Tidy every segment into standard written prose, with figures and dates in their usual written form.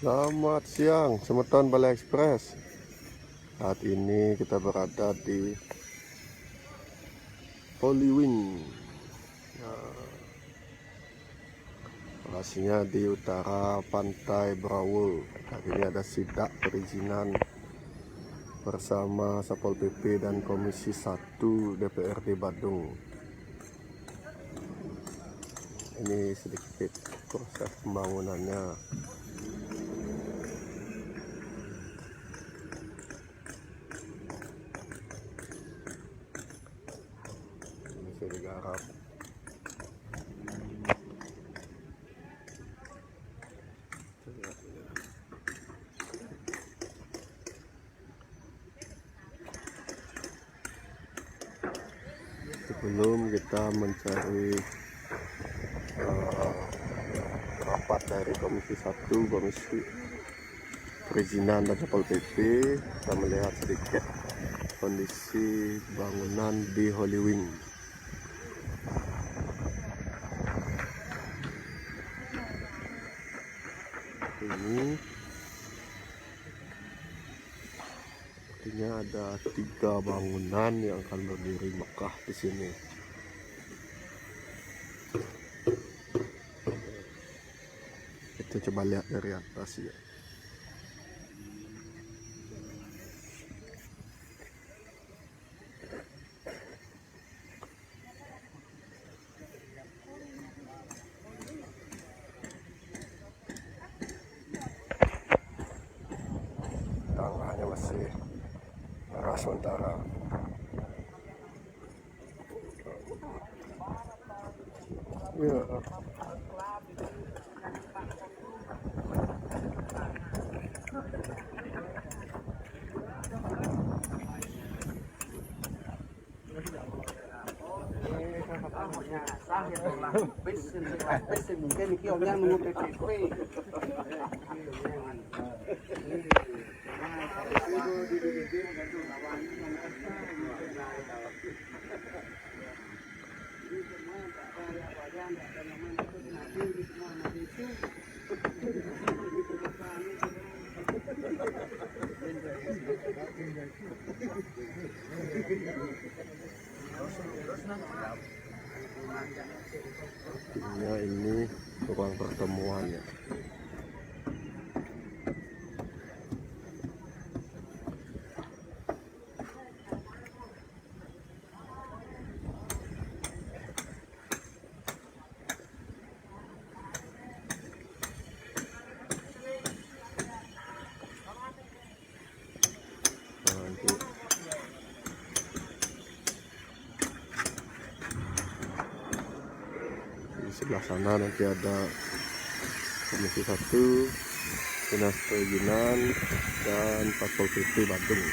Selamat siang, Semeton Balai Ekspres. Saat ini kita berada di Holywing. Lokasinya di utara Pantai Brawo. Hari ini ada sidak perizinan bersama Satpol PP dan Komisi 1 DPRD Badung. Ini sedikit proses pembangunannya. Masih digarap. Sebelum kita mencari rapat dari Komisi 1, Komisi Perizinan dan Satpol PP, kita melihat sedikit kondisi bangunan di Holywing. Ini artinya ada 3 bangunan yang akan berdiri megah di sini. Kita coba lihat dari atas ya. Tanahnya masih merah sementara. Ya. Ini ruang pertemuannya. Di sebelah sana nanti ada Komisi 1, Dinas Perizinan dan Satpol PP Badung.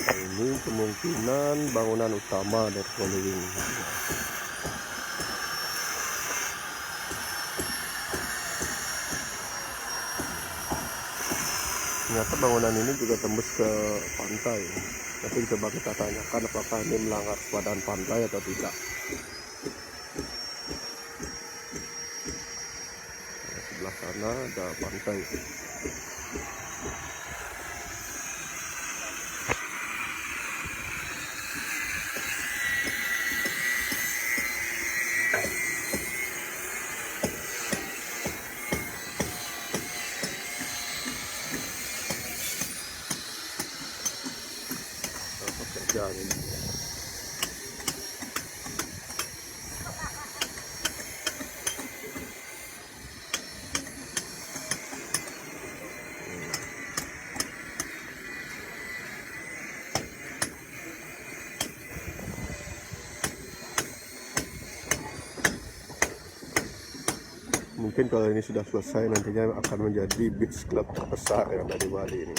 Nah, ini kemungkinan bangunan utama dari Holywing. Ternyata bangunan ini juga tembus ke pantai. Nanti coba kita tanyakan apakah ini melanggar sepadan pantai atau tidak. Nah, sebelah sana ada pantai. Pekerjaan ini. Mungkin kalau ini sudah selesai nantinya akan menjadi beach club terbesar yang ada di Bali ini.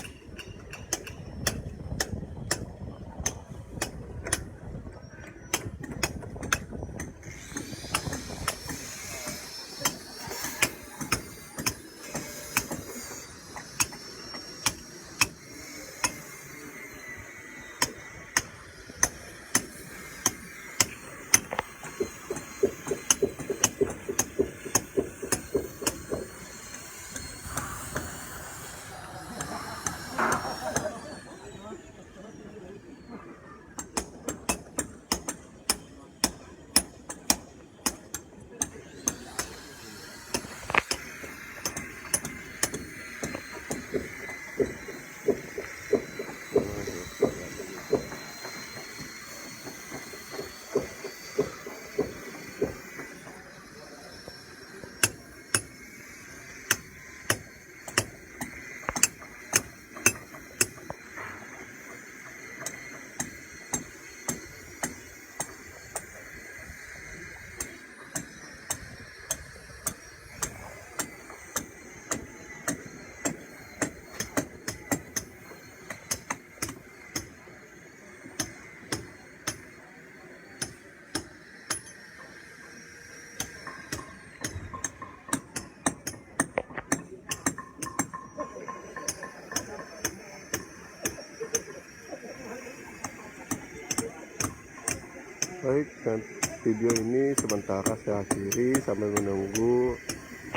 Baik, dan video ini sementara saya akhiri sambil menunggu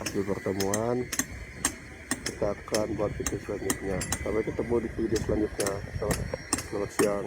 hasil pertemuan. Kita akan buat video selanjutnya. Sampai ketemu di video selanjutnya. Selamat siang.